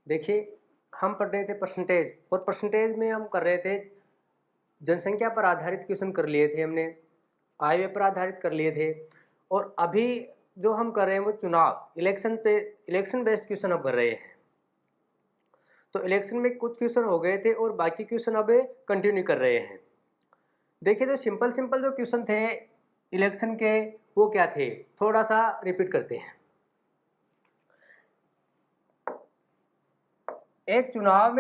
देखिए, हम पढ़ रहे थे परसेंटेज, और परसेंटेज में हम कर रहे थे जनसंख्या पर आधारित क्वेश्चन कर लिए थे हमने, आय पर आधारित कर लिए थे। और अभी जो हम कर रहे हैं वो चुनाव इलेक्शन बेस्ड क्वेश्चन अब कर रहे हैं। तो इलेक्शन में कुछ क्वेश्चन हो गए थे और बाकी क्वेश्चन अब कंटिन्यू कर रहे हैं। देखिए, जो सिंपल सिंपल जो क्वेश्चन थे इलेक्शन के वो क्या थे, थोड़ा सा रिपीट करते हैं। एक चुनाव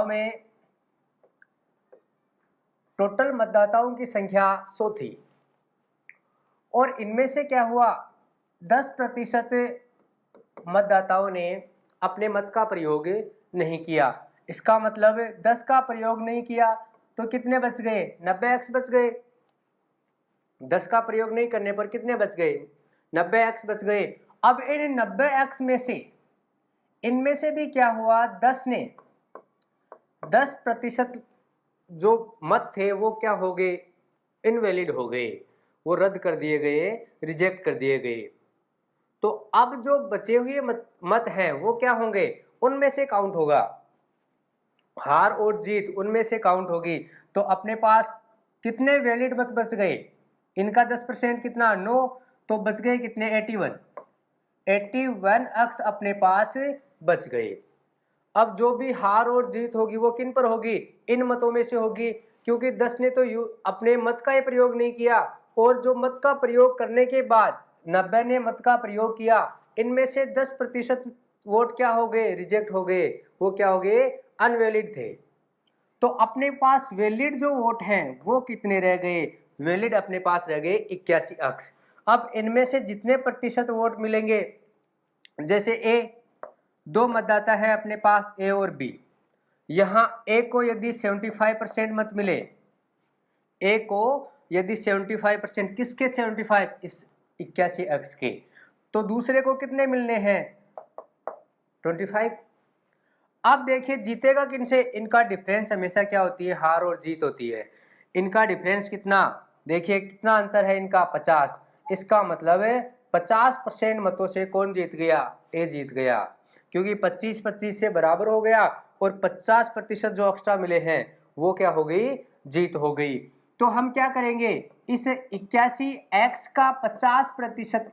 में टोटल मतदाताओं की संख्या 100 थी और इनमें से क्या हुआ, 10% मतदाताओं ने अपने मत का प्रयोग नहीं किया। इसका मतलब 10 का प्रयोग नहीं किया तो कितने बच गए, 90x बच गए। 10 का प्रयोग नहीं करने पर कितने बच गए, 90x बच गए। अब इन 90x में से इनमें से भी क्या हुआ, 10% जो मत थे वो क्या हो गए, इनवैलिड हो गए, वो रद्द कर दिए गए, रिजेक्ट कर दिए गए। तो अब जो बचे हुए मत हैं वो क्या होंगे, उनमें से काउंट होगा, हार और जीत उनमें से काउंट होगी। तो अपने पास कितने वैलिड मत बच गए, इनका 10% कितना 9, तो बच गए कितने 81 अक्ष अपने पास बच गए। अब जो भी हार और जीत होगी वो किन पर होगी, इन मतों में से होगी, क्योंकि 10 ने तो अपने मत का ही प्रयोग नहीं किया, और जो मत का प्रयोग करने के बाद 90 ने मत का प्रयोग किया, इनमें से 10% वोट क्या हो गए, रिजेक्ट हो गए, वो क्या हो गए, अनवैलिड थे। तो अपने पास वैलिड जो वोट हैं वो कितने रह गए, वैलिड अपने पास रह गए 81 अक्ष। अब इनमें से जितने प्रतिशत वोट मिलेंगे, जैसे ए, दो मतदाता है अपने पास ए और बी, यहां ए को यदि 75% मत मिले, ए को यदि 75%, किसके 75, इस 81 अक्ष के, तो दूसरे को कितने मिलने हैं 25। अब देखिए जीतेगा किनसे, इनका डिफरेंस हमेशा क्या होती है, हार और जीत होती है। इनका डिफरेंस कितना, देखिए कितना अंतर है इनका, 50। इसका मतलब है 50% मतों से कौन जीत गया, ए जीत गया, क्योंकि 25-25 से बराबर हो गया, और 50% जो एक्स्ट्रा मिले हैं वो क्या हो गई, जीत हो गई। तो हम क्या करेंगे, इस 81x का 50%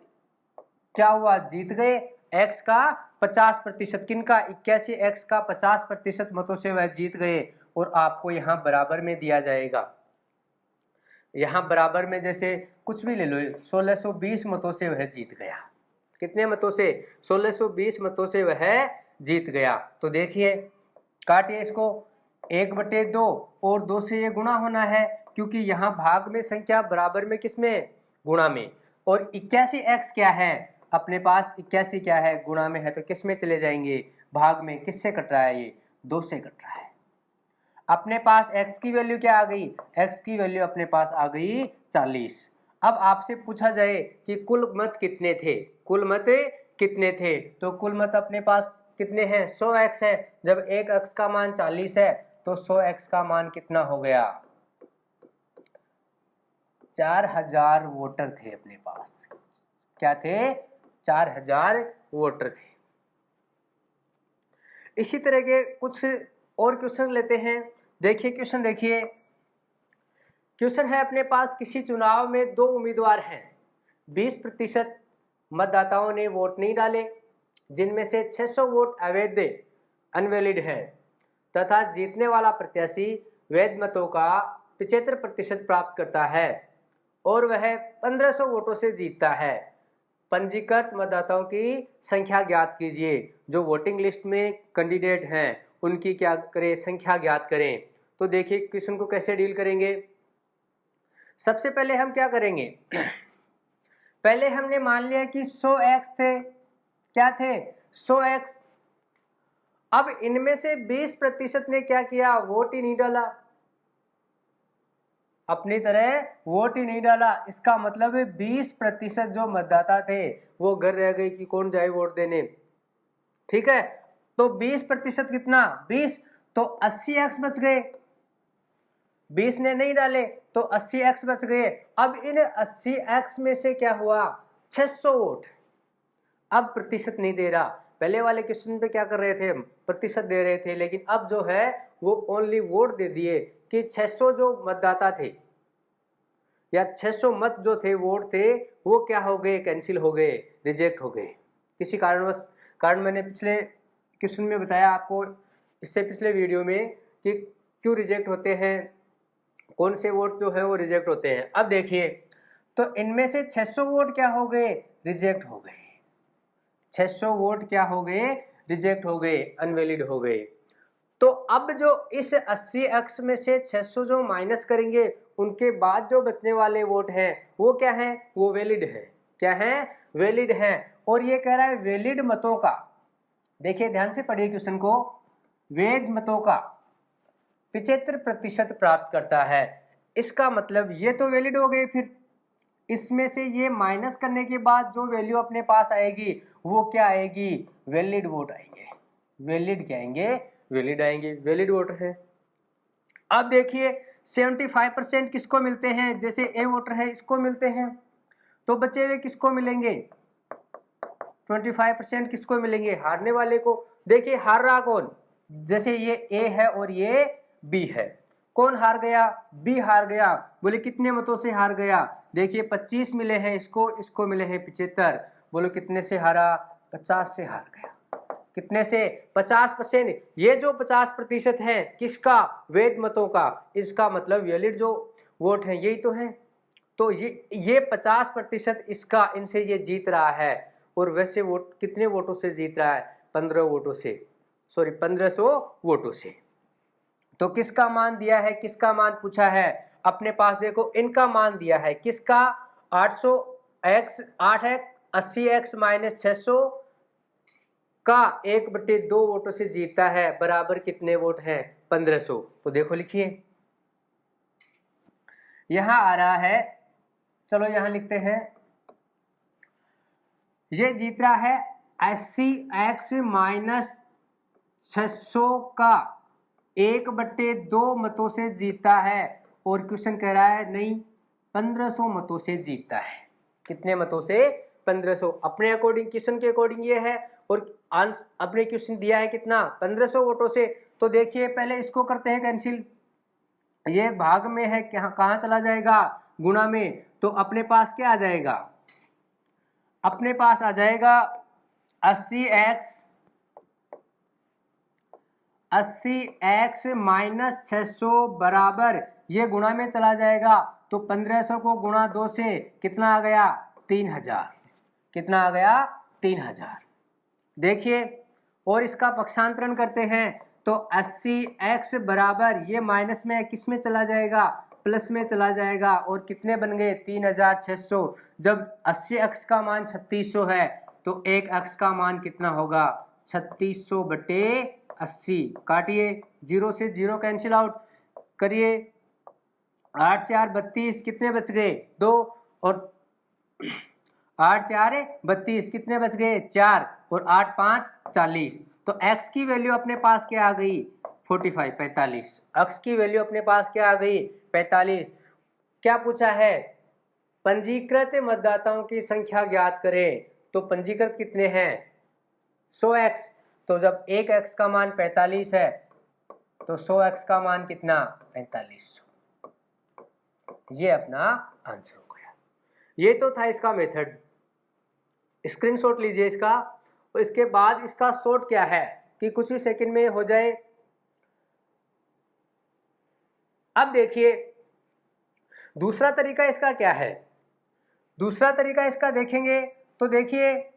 क्या हुआ, जीत गए। x का 50%, किनका, 81x का 50% मतों से वह जीत गए, और आपको यहां बराबर में दिया जाएगा। यहां बराबर में जैसे कुछ भी ले लो, 1620 मतों से वह जीत गया। कितने मतों से, 1620 मतों से वह जीत गया। तो देखिए काटिए इसको, 1/2 और 2 से ये गुणा होना है, क्योंकि यहाँ भाग में संख्या, बराबर में किसमें, गुणा में। और 81x क्या है अपने पास, 81 क्या है, गुणा में है, तो किस में चले जाएंगे, भाग में। किससे कट रहा है, ये 2 से कट रहा है। अपने पास x की वैल्यू क्या आ गई, x की वैल्यू अपने पास आ गई 40। अब आपसे पूछा जाए कि कुल मत कितने थे, कुल मत कितने थे, तो कुल मत अपने पास कितने हैं, 100x है। जब एक x का मान 40 है तो 100x का मान कितना हो गया, 4000 वोटर थे अपने पास। क्या थे, 4000 वोटर थे। इसी तरह के कुछ और क्वेश्चन लेते हैं। देखिए क्वेश्चन, देखिए क्वेश्चन है अपने पास, किसी चुनाव में 2 उम्मीदवार हैं, 20% मतदाताओं ने वोट नहीं डाले, जिनमें से 600 वोट अवैध अनवैलिड है, तथा जीतने वाला प्रत्याशी वैध मतों का 75% प्राप्त करता है और वह 1500 वोटों से जीतता है। पंजीकृत मतदाताओं की संख्या ज्ञात कीजिए। जो वोटिंग लिस्ट में कैंडिडेट हैं उनकी क्या करें, संख्या ज्ञात करें। तो देखिए क्वेश्चन को कैसे डील करेंगे। सबसे पहले हम क्या करेंगे, पहले हमने मान लिया कि 100x थे, क्या थे 100x। अब इनमें से 20% ने क्या किया, वोट ही नहीं डाला, अपनी तरह वोट ही नहीं डाला। इसका मतलब 20% जो मतदाता थे वो घर रह गए कि कौन जाए वोट देने। ठीक है, तो 20% कितना, 20, तो 80x बच गए। 20 ने नहीं डाले तो 80x बच गए। अब इन 80x में से क्या हुआ, 600 वोट, अब प्रतिशत नहीं दे रहा, पहले वाले क्वेश्चन पे क्या कर रहे थे, प्रतिशत दे रहे थे, लेकिन अब जो है वो ओनली वोट दे दिए कि 600 जो मतदाता थे या 600 मत जो थे, वोट थे, वो क्या हो गए, कैंसिल हो गए, रिजेक्ट हो गए किसी कारणवश। कारण मैंने पिछले क्वेश्चन में बताया आपको, इससे पिछले वीडियो में, कि क्यों रिजेक्ट होते हैं, कौन से वोट जो है वो रिजेक्ट होते हैं। अब देखिए, तो इनमें से 600 वोट क्या हो गए, रिजेक्ट हो गए। 600 वोट क्या हो गए, रिजेक्ट हो गए, अनवैलिड हो गए। तो अब जो इस 80x में से 600 जो माइनस करेंगे, उनके बाद जो बचने वाले वोट हैं वो क्या हैं, वो वैलिड है। क्या है, वैलिड है। और ये कह रहा है वैलिड मतों का, देखिए ध्यान से पढ़िए क्वेश्चन को, वैध मतों का 75% प्राप्त करता है। इसका मतलब ये तो वैलिड हो गए, फिर इसमें से ये माइनस करने के बाद जो वैल्यू अपने पास आएगी वो क्या आएगी, वैलिड वोट आएंगे। वैलिड क्या आएंगे, वैलिड आएंगे, वैलिड वोटर है। अब देखिए 75% किसको मिलते हैं, जैसे ए वोटर है इसको मिलते हैं, तो बचे हुए किसको मिलेंगे, 25% किसको मिलेंगे, हारने वाले को। देखिए हार रहा कौन, जैसे ये ए है और ये बी है, कौन हार गया, बी हार गया। बोले कितने मतों से हार गया, देखिए 25 मिले हैं इसको, इसको मिले हैं 75। बोलो कितने से हारा, 50 से हार गया। कितने से, 50%। ये जो 50% है किसका, वैध मतों का, इसका मतलब वैलिड जो वोट है यही तो है। तो ये 50% इसका, इनसे ये जीत रहा है। और वैसे वोट कितने वोटों से जीत रहा है, 15 वोटों से, सॉरी 1500 वोटों से। तो किसका मान दिया है, किसका मान पूछा है, अपने पास देखो इनका मान दिया है, किसका, 800x 8x 80x माइनस 600 का 1/2 वोटों से जीतता है, बराबर कितने वोट हैं, 1500। तो देखो लिखिए, यहां आ रहा है, चलो यहां लिखते हैं, ये जीत रहा है 80x माइनस 600 का 1/2 मतों से जीतता है। और क्वेश्चन कह रहा है नहीं, 1500 मतों से जीतता है। कितने मतों से, 1500। अपने अकॉर्डिंग, क्वेश्चन के अकॉर्डिंग ये है, और अपने क्वेश्चन दिया है कितना, 1500 वोटों से। तो देखिए पहले इसको करते हैं कैंसिल, ये भाग में है, कहां चला जाएगा, गुणा में। तो अपने पास क्या आ जाएगा, अपने पास आ जाएगा 80x माइनस 600 बराबर, ये गुणा में चला जाएगा, तो 1500 को गुणा 2 से कितना आ गया, 3000। कितना आ गया, 3000। देखिए, और इसका पक्षांतरण करते हैं, तो 80x बराबर, ये माइनस में किस में चला जाएगा, प्लस में चला जाएगा, और कितने बन गए, 3600। जब 80x का मान 3600 है, तो 1x का मान कितना होगा, 3600/80। काटिए, 0 से 0 कैंसिल आउट करिए, 8 4 32, कितने बच गए, 2, और 8 4 32, कितने बच गए, 4, और 8 5 40। तो x की वैल्यू अपने पास क्या आ गई, 45, 45। x की वैल्यू अपने पास क्या आ गई, 45। क्या पूछा है, पंजीकृत मतदाताओं की संख्या ज्ञात करें। तो पंजीकृत कितने हैं, 100x। तो जब 1x का मान 45 है, तो 100x का मान कितना, 4500। ये अपना आंसर हो गया। ये तो था इसका मेथड, स्क्रीनशॉट लीजिए इसका। और इसके बाद इसका शॉर्ट क्या है कि कुछ ही सेकंड में हो जाए। अब देखिए दूसरा तरीका इसका क्या है, दूसरा तरीका इसका देखेंगे, तो देखिए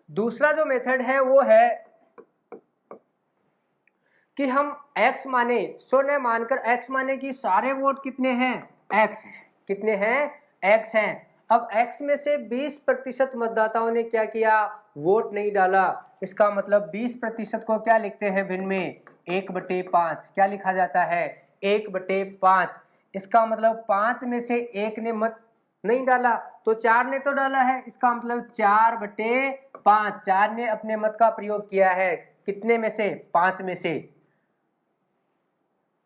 दूसरा जो मेथड है वो है कि हम x माने 100 ने मानकर, x माने कि सारे वोट कितने हैं, x हैं। कितने हैं, x हैं। अब x में से 20% मतदाताओं ने क्या किया, वोट नहीं डाला। इसका मतलब 20% को क्या लिखते हैं भिन्न में, 1/5। क्या लिखा जाता है, 1/5। इसका मतलब 5 में से 1 ने मत नहीं डाला, तो 4 ने तो डाला है, इसका मतलब 4/5। 4 ने अपने मत का प्रयोग किया है, कितने में से, 5 में से।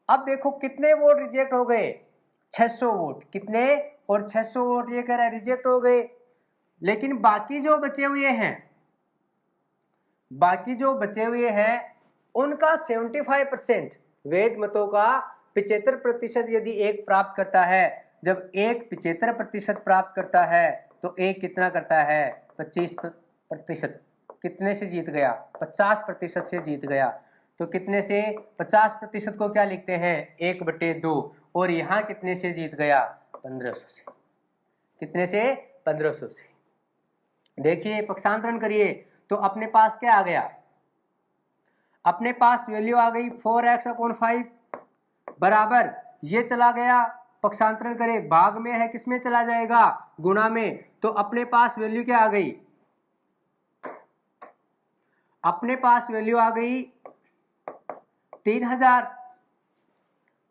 अब देखो कितने वोट रिजेक्ट हो गए, 600 वोट। कितने, और 600 वोट ये कह रहा है रिजेक्ट हो गए। लेकिन बाकी जो बचे हुए हैं उनका 75% वैध मतों का 75% यदि एक प्राप्त करता है, जब एक 75% प्राप्त करता है तो एक कितना करता है 25%। कितने से जीत गया 50% से जीत गया। तो कितने से 50% को क्या लिखते हैं 1/2 और यहाँ कितने से जीत गया 1500 से। कितने से 1500 से। देखिए पक्षांतरण करिए तो अपने पास क्या आ गया, अपने पास वैल्यू आ गई 4x/5 बराबर ये चला गया, पक्षांतरण करें भाग में है किसमें चला जाएगा गुणा में, तो अपने पास वैल्यू क्या आ गई, अपने पास वैल्यू आ गई 3000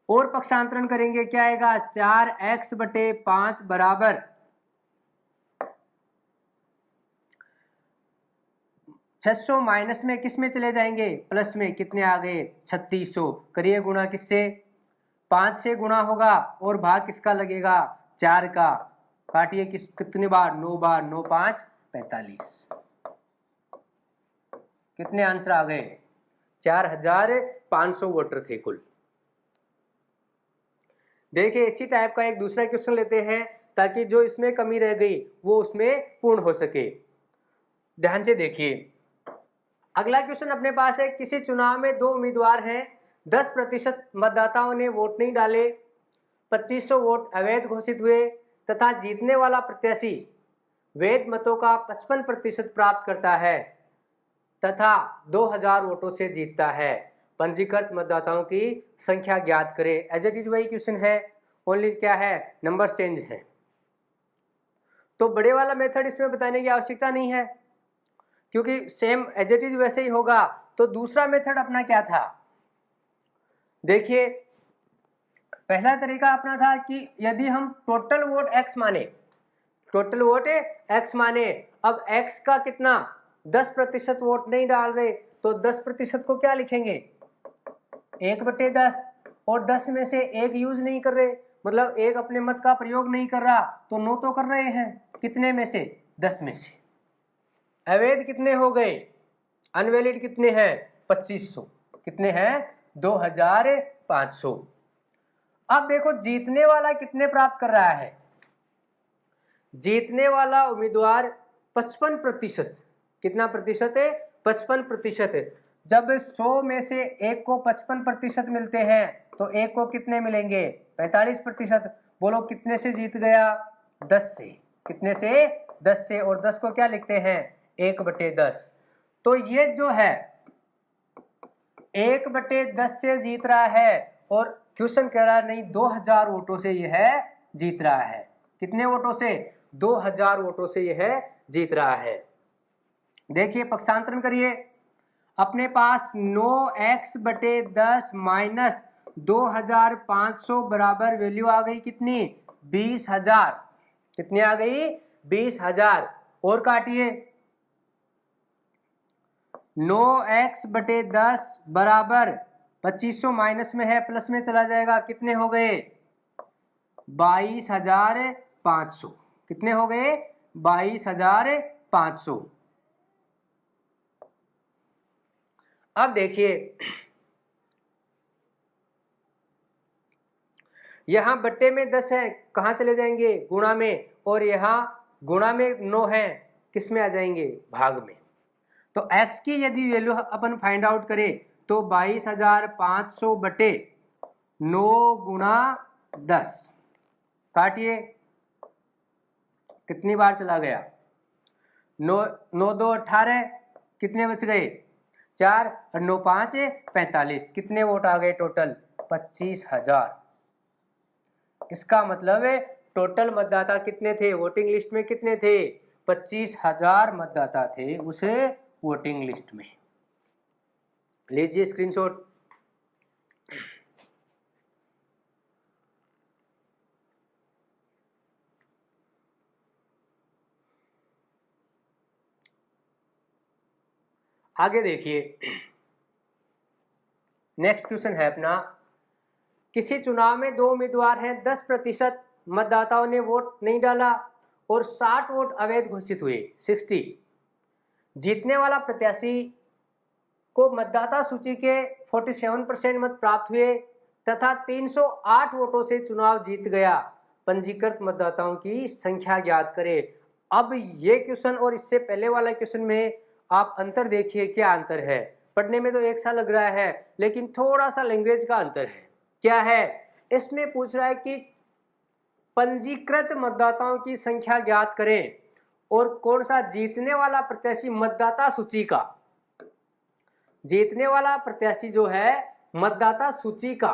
और पक्षांतरण करेंगे क्या आएगा 4x/5 बराबर 600 माइनस में किस में चले जाएंगे प्लस में, कितने आ गए 3600। करिए गुणा किससे 5 से गुणा होगा और भाग किसका लगेगा 4 का। काटिए कितने बार 9 बार, 9 5 45। कितने आंसर आ गए 4500 वोटर थे कुल। देखिए इसी टाइप का एक दूसरा क्वेश्चन लेते हैं ताकि जो इसमें कमी रह गई वो उसमें पूर्ण हो सके। ध्यान से देखिए अगला क्वेश्चन अपने पास है, किसी चुनाव में 2 उम्मीदवार हैं, 10% मतदाताओं ने वोट नहीं डाले, 2500 वोट अवैध घोषित हुए तथा जीतने वाला प्रत्याशी वैध मतों का 55% प्राप्त करता है तथा 2000 वोटों से जीतता है। पंजीकृत मतदाताओं की संख्या ज्ञात करें। एज इट इज वही क्वेश्चन है, ओनली क्या है नंबर चेंज है। तो बड़े वाला मेथड इसमें बताने की आवश्यकता नहीं है क्योंकि सेम एज इट इज वैसे ही होगा। तो दूसरा मेथड अपना क्या था, देखिए पहला तरीका अपना था कि यदि हम टोटल वोट x माने, टोटल वोट x माने, अब x का कितना 10% वोट नहीं डाल रहे तो 10% को क्या लिखेंगे 1/10 और 10 में से एक यूज नहीं कर रहे, मतलब एक अपने मत का प्रयोग नहीं कर रहा तो 9 तो कर रहे हैं, कितने में से 10 में से। अवैध कितने हो गए, अनवैलिड कितने हैं 2500, कितने हैं 2500। अब देखो जीतने वाला कितने प्राप्त कर रहा है, जीतने वाला उम्मीदवार 55%, कितना प्रतिशत है 55%। जब 100 में से एक को 55% मिलते हैं तो एक को कितने मिलेंगे 45%। बोलो कितने से जीत गया 10 से, कितने से 10 से, और 10 को क्या लिखते हैं 1/10। तो ये जो है 1/10 से जीत रहा है और क्वेश्चन कह रहा है नहीं 2000 वोटों से यह जीत रहा है। कितने वोटों से 2000 वोटों से यह जीत रहा है। देखिए पक्षांतरण करिए, अपने पास 9x/10 माइनस 2500 बराबर वैल्यू आ गई कितनी 20000, कितनी आ गई 20000 और काटिए 9x/10 बराबर 2500 माइनस में है प्लस में चला जाएगा, कितने हो गए 22500, कितने हो गए 22500। अब देखिए यहां बट्टे में 10 है कहां चले जाएंगे गुणा में, और यहां गुणा में 9 है किस में आ जाएंगे भाग में। तो x की यदि वैल्यू अपन फाइंड आउट करें तो 22500 बटे 9 गुणा 10, काटिए कितनी बार चला गया 9 9 2 18, कितने बच गए 4 और 9 5 45, कितने वोट आ गए टोटल 25000। इसका मतलब है टोटल मतदाता कितने थे वोटिंग लिस्ट में, कितने थे 25000 मतदाता थे उस वोटिंग लिस्ट में। लीजिए स्क्रीनशॉट। आगे देखिए नेक्स्ट क्वेश्चन है अपना, किसी चुनाव में 2 उम्मीदवार हैं, 10% मतदाताओं ने वोट नहीं डाला और 60 वोट अवैध घोषित हुए 60। जीतने वाला प्रत्याशी को मतदाता सूची के 47% मत प्राप्त हुए तथा 308 वोटों से चुनाव जीत गया। पंजीकृत मतदाताओं की संख्या ज्ञात करें। अब ये क्वेश्चन और इससे पहले वाला क्वेश्चन में आप अंतर देखिए, क्या अंतर है। पढ़ने में तो एक सा लग रहा है लेकिन थोड़ा सा लैंग्वेज का अंतर है। क्या है, इसमें पूछ रहा है कि पंजीकृत मतदाताओं की संख्या ज्ञात करें और कौन सा जीतने वाला प्रत्याशी मतदाता सूची का, जीतने वाला प्रत्याशी जो है मतदाता सूची का,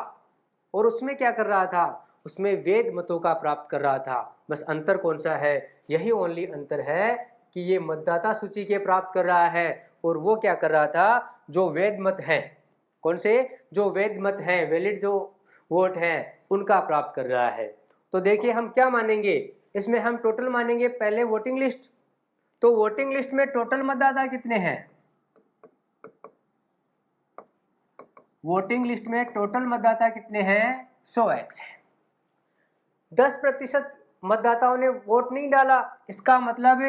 और उसमें क्या कर रहा था, उसमें वैध मतों का प्राप्त कर रहा था। बस अंतर कौन सा है, यही ओनली अंतर है कि ये मतदाता सूची के प्राप्त कर रहा है और वो क्या कर रहा था, जो वैध मत हैं, कौन से, जो वैध मत हैं, वैलिड जो वोट हैं उनका प्राप्त कर रहा है। तो देखिए हम क्या मानेंगे, इसमें हम टोटल मानेंगे पहले वोटिंग लिस्ट। तो वोटिंग लिस्ट में टोटल मतदाता कितने हैं, वोटिंग लिस्ट में टोटल मतदाता कितने हैं, 100x है। 10% मतदाताओं ने वोट नहीं डाला, इसका मतलब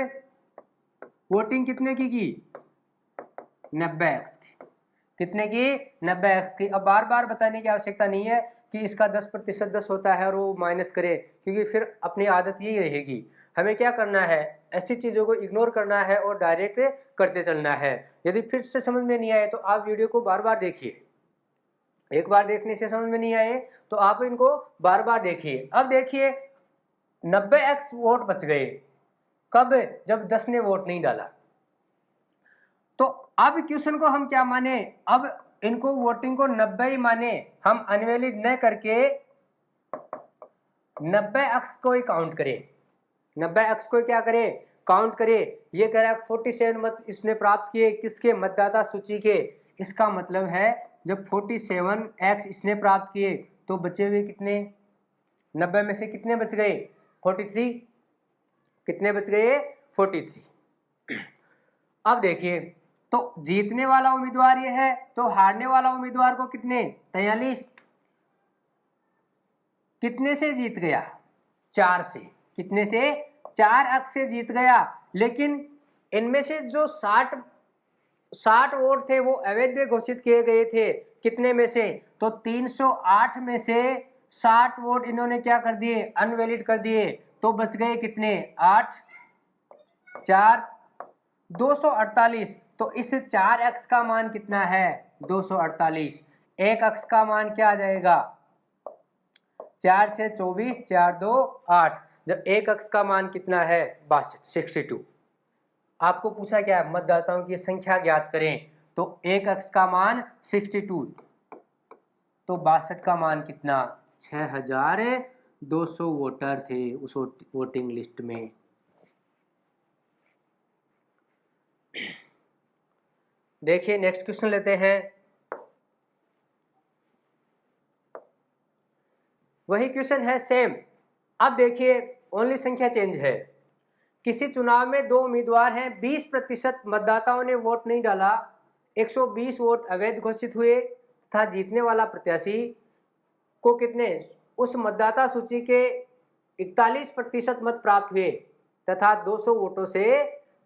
वोटिंग कितने की 90x की, कितने की 90x की। अब बार बार बताने की आवश्यकता नहीं है कि इसका 10% 10 होता है और वो माइनस करे, क्योंकि फिर अपनी आदत यही रहेगी। हमें क्या करना है, ऐसी चीज़ों को इग्नोर करना है और डायरेक्ट करते चलना है। यदि फिर से समझ में नहीं आए तो आप वीडियो को बार बार देखिए, एक बार देखने से समझ में नहीं आए तो आप इनको बार बार देखिए। अब देखिए 90x वोट बच गए, कब, जब 10 ने वोट नहीं डाला। तो अब क्वेश्चन को हम क्या माने, अब इनको वोटिंग को 90 ही माने, हम अनवैलिड न करके 90x को ही काउंट करें, 90x को क्या करें, काउंट करें। ये कह रहा है 47 मत इसने प्राप्त किए, किसके, मतदाता सूची के। इसका मतलब है जब 47x इसने प्राप्त किए तो बचे हुए कितने, 90 में से कितने बच गए, 43, कितने बच गए, 43। अब देखिए तो जीतने वाला उम्मीदवार ये है, तो हारने वाला उम्मीदवार को कितने, 43, कितने से जीत गया, 4 से, कितने से, 4 अंक से जीत गया। लेकिन इनमें से जो 60 वोट थे वो अवैध घोषित किए गए थे, कितने में से, तो 308 में से 60 वोट इन्होंने क्या कर दिए, अनवैलिड कर दिए। तो बच गए कितने, 8, 4, 248। तो इस 4x का मान कितना है, 248। एक अक्ष का मान क्या आ जाएगा, 4 6 24, 4 2 8। जब एक अक्ष का मान कितना है, 62। आपको पूछा क्या है, मतदाताओं की संख्या ज्ञात करें, तो एक अक्ष का मान 62, तो 62 का मान कितना, 6200 वोटर थे उस वोटिंग लिस्ट में। देखिए नेक्स्ट क्वेश्चन लेते हैं। वही क्वेश्चन है सेम। अब देखिए ओनली संख्या चेंज है। किसी चुनाव में 2 उम्मीदवार हैं, 20% मतदाताओं ने वोट नहीं डाला, 120 वोट अवैध घोषित हुए तथा जीतने वाला प्रत्याशी को कितने, उस मतदाता सूची के 41% मत प्राप्त हुए तथा 200 वोटों से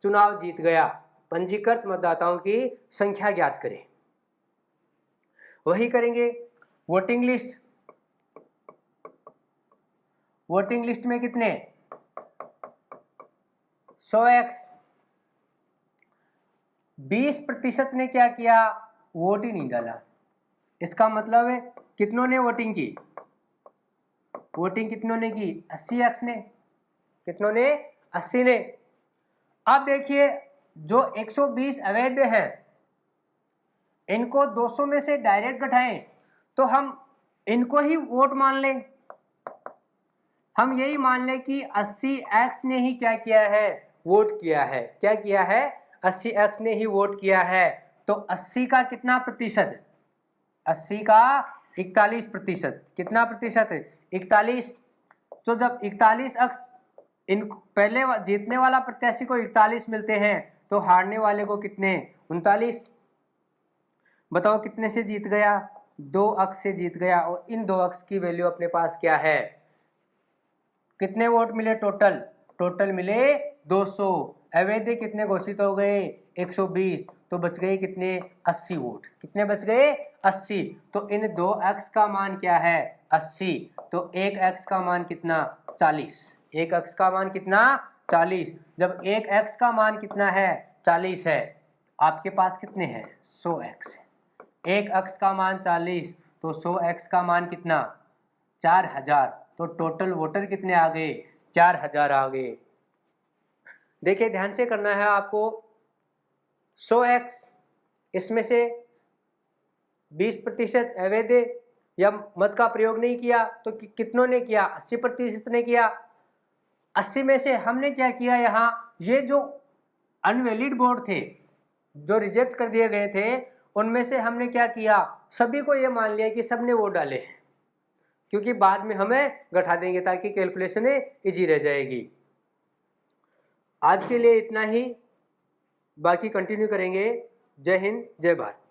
चुनाव जीत गया। पंजीकृत मतदाताओं की संख्या ज्ञात करें। वही करेंगे, वोटिंग लिस्ट, वोटिंग लिस्ट में कितने, 100x। 20% ने क्या किया, वोट ही नहीं डाला। इसका मतलब है कितनों ने वोटिंग की, वोटिंग कितनों ने की, 80x ने, कितनों ने, 80 ने। अब देखिए जो 120 अवैध हैं इनको 200 में से डायरेक्ट घटाएं तो हम इनको ही वोट मान लें, हम यही मान लें कि 80x ने ही क्या किया है, वोट किया है। क्या किया है, 80x ने ही वोट किया है। तो 80 का कितना प्रतिशत, 80 का 41%, कितना प्रतिशत, 41। तो जब 41 अक्ष इन पहले जीतने वाला प्रत्याशी को 41 मिलते हैं तो हारने वाले को कितने, 39। बताओ कितने से जीत गया, 2 अक्ष से जीत गया। और इन 2 अक्ष की वैल्यू अपने पास क्या है, कितने वोट मिले टोटल? टोटल मिले 200। अवैध कितने घोषित हो गए? 120। तो बच गए कितने? 80 वोट। कितने बच गए? 80। तो इन दो x का मान क्या है? 80। तो एक x का मान कितना? 40। एक x का मान कितना? 40। जब एक x का मान कितना है? 40 है। आपके पास कितने हैं? 100x है। एक x का मान 40 तो 100x का मान कितना? 4000। तो टोटल वोटर कितने आ गए? 4000 आ गए। देखिए ध्यान से करना है आपको। 100x इसमें से 20% अवैध या मत का प्रयोग नहीं किया तो कितनों ने किया? 80% ने किया। 80 में से हमने क्या किया? यहाँ ये जो अनवैलिड वोट थे, जो रिजेक्ट कर दिए गए थे, उनमें से हमने क्या किया? सभी को ये मान लिया कि सबने वोट डाले हैं, क्योंकि बाद में हमें घटा देंगे ताकि कैलकुलेशन इजी रह जाएगी। आज के लिए इतना ही, बाकी कंटिन्यू करेंगे। जय हिंद, जय भारत।